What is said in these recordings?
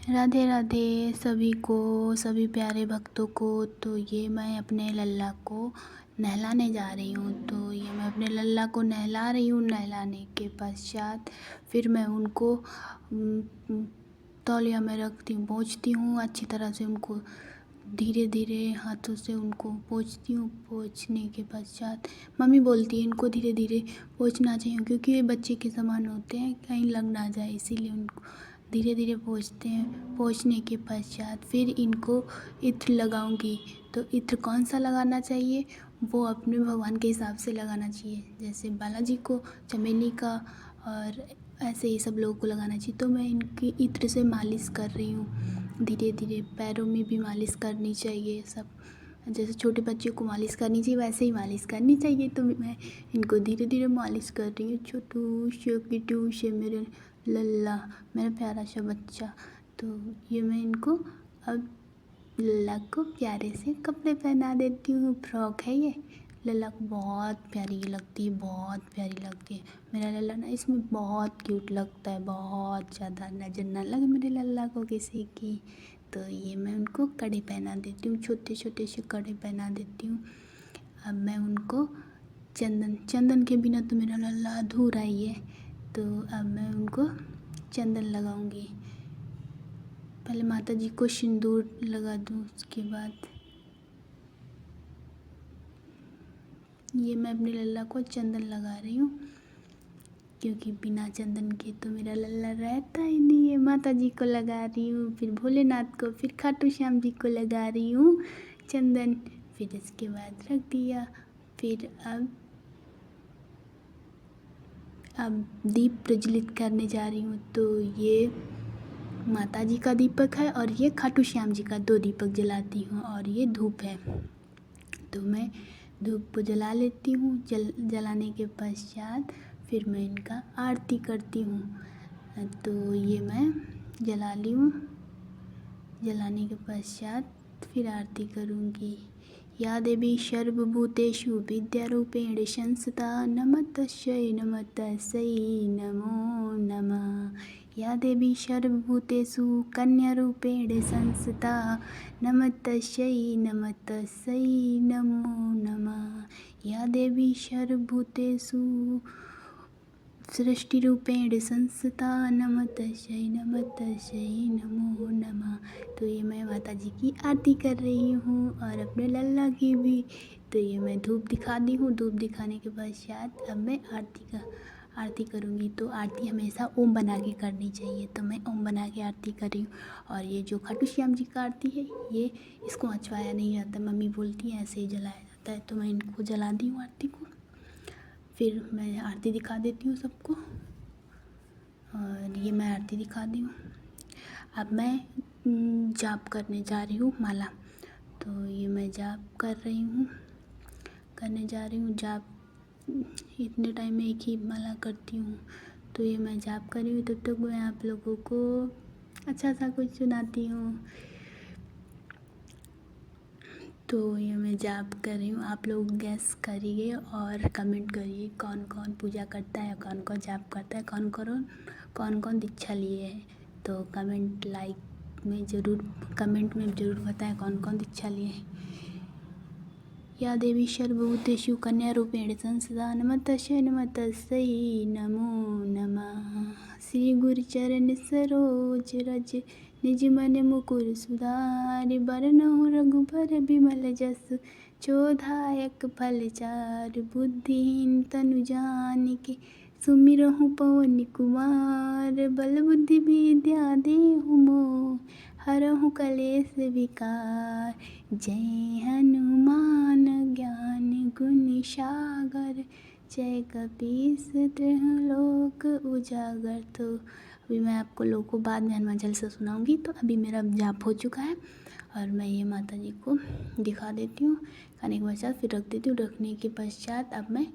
राधे राधे सभी को, सभी प्यारे भक्तों को। तो ये मैं अपने लल्ला को नहलाने जा रही हूँ। तो ये मैं अपने लल्ला को नहला रही हूँ। नहलाने के पश्चात फिर मैं उनको तौलिया में रखती हूँ, पोंछती हूँ अच्छी तरह से। उनको धीरे धीरे हाथों से उनको पोंछती हूँ। पोंछने के पश्चात मम्मी बोलती है इनको धीरे धीरे पोंछना चाहिए, क्योंकि ये बच्चे के समान होते हैं, कहीं लग ना जाए, इसीलिए उनको धीरे धीरे पोंछते हैं। पोंछने के पश्चात फिर इनको इत्र लगाऊंगी। तो इत्र कौन सा लगाना चाहिए वो अपने भगवान के हिसाब से लगाना चाहिए। जैसे बालाजी को चमेली का और ऐसे ही सब लोगों को लगाना चाहिए। तो मैं इनकी इत्र से मालिश कर रही हूँ धीरे धीरे। पैरों में भी मालिश करनी चाहिए। सब जैसे छोटे बच्चे को मालिश करनी चाहिए वैसे ही मालिश करनी चाहिए। तो मैं इनको धीरे धीरे मालिश कर रही हूँ। छोटू से किटू से मेरे लल्ला, मेरा प्यारा सा बच्चा। तो ये मैं इनको अब लल्ला को प्यारे से कपड़े पहना देती हूँ। फ्रॉक है ये, लल्ला को बहुत प्यारी लगती है, बहुत प्यारी लगती है। मेरा लल्ला ना इसमें बहुत क्यूट लगता है, बहुत ज़्यादा। नज़र ना लगे मेरे लल्ला को किसी की। तो ये मैं उनको कड़े पहना देती हूँ, छोटे छोटे से कड़े पहना देती हूँ। अब मैं उनको चंदन के बिना तो मेरा लल्ला अधूरा ही है। तो अब मैं उनको चंदन लगाऊंगी। पहले माता जी को सिंदूर लगा दूँ, उसके बाद ये मैं अपने लल्ला को चंदन लगा रही हूँ, क्योंकि बिना चंदन के तो मेरा लल्ला रहता ही नहीं है। माता जी को लगा रही हूँ, फिर भोलेनाथ को, फिर खाटू श्याम जी को लगा रही हूँ चंदन। फिर इसके बाद रख दिया। फिर अब दीप प्रज्वलित करने जा रही हूँ। तो ये माता जी का दीपक है और ये खाटू श्याम जी का, 2 दीपक जलाती हूँ। और ये धूप है, तो मैं धूप को जला लेती हूँ। जलाने के पश्चात फिर मैं इनका आरती करती हूँ। तो ये मैं जला ली हूँ। जलाने के पश्चात फिर आरती करूँगी। या देवी सर्वभूतेषु विद्यारूपेण संस्थिता नमस्तस्यै नमस्तस्यै नमो नमः। या देवी सर्वभूतेषु कन्यारूपेण संस्थिता नमस्तस्यै नमस्तस्यै नमो नमः। या देवी सर्वभूतेषु सृष्टिरूपेण संस्थिता नमस्तस्यै नमस्तस्यै नमो नमः। तो ये मैं माता जी की आरती कर रही हूँ और अपने लल्ला की भी। तो ये मैं धूप दिखा दी हूँ। धूप दिखाने के पश्चात अब मैं आरती करूँगी। तो आरती हमेशा ओम बना के करनी चाहिए। तो मैं ओम बना के आरती कर रही हूँ। और ये जो खाटू श्याम जी का आरती है, ये इसको अँचवाया नहीं जाता, मम्मी बोलती है ऐसे ही जलाया जाता है। तो मैं इनको जला दी हूँ आरती को। फिर मैं आरती दिखा देती हूँ सबको। और ये मैं आरती दिखा दी हूँ। अब मैं जाप करने जा रही हूँ माला। तो ये मैं जाप करने जा रही हूँ। जाप इतने टाइम में एक ही माला करती हूँ। तो ये मैं जाप कर रही हूँ, तब तक मैं आप लोगों को अच्छा सा कुछ सुनाती हूँ। तो ये मैं जाप कर रही हूँ। आप लोग गैस करिए और कमेंट करिए कौन कौन पूजा करता है, कौन कौन जाप करता है, कौन कौन दीक्षा लिए है। तो कमेंट में ज़रूर बताएं कौन कौन दीक्षा लिए है। या देवी सर्वभूतेषु कन्यारूपेण संस्थिता नमस्तस्यै नमस्तस्यै नमो नमः। श्री गुरुचरण सरोज रज निज मन मुकुर सुधारि। बरनहुँ रघुबर बिमल जसु चोदायक फल चारु। बुद्धिहीन तनु जानिके सुमिरहुँ पवन कुमार। बल बुद्धि विद्या देहु मोहि हरहुँ कलेश विकार। जय हनुमान ज्ञान गुण सागर। जय कपीस तिहुँ लोक उजागर। तो अभी मैं आप लोगों को बाद में हनुमान चालीसा सुनाऊंगी। तो अभी मेरा जाप हो चुका है और मैं ये माता जी को दिखा देती हूँ। खाने के पश्चात फिर रख देती हूँ। रखने के पश्चात अब मैं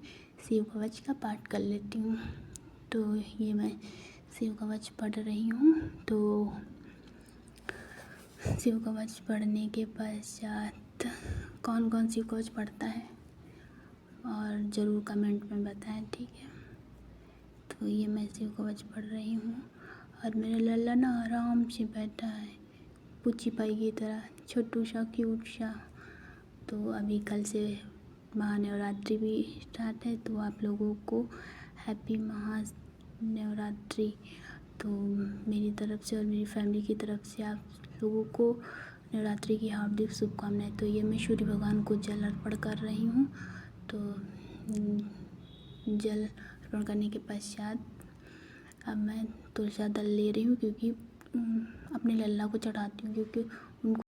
शिव कवच का पाठ कर लेती हूँ। तो ये मैं शिव कवच पढ़ रही हूँ। तो शिव कवच पढ़ने के पश्चात कौन कौन शिव कवच पढ़ता है और ज़रूर कमेंट में बताएं, ठीक है। तो ये मैं शिव कवच पढ़ रही हूँ और मेरा लल्ला ना आराम से बैठा है पुच्ची पाई की तरह, छोटू सा क्यूट सा। तो अभी कल से महानवरात्रि भी स्टार्ट है, तो आप लोगों को हैप्पी महानवरात्रि। तो मेरी तरफ से और मेरी फैमिली की तरफ से आप लोगों को नवरात्रि की हार्दिक शुभकामनाएं। तो ये मैं सूर्य भगवान को जल अर्पण कर रही हूँ। तो जल अर्पण करने के पश्चात अब मैं तुलसी दल ले रही हूँ, क्योंकि अपने लल्ला को चढ़ाती हूँ, क्योंकि उनको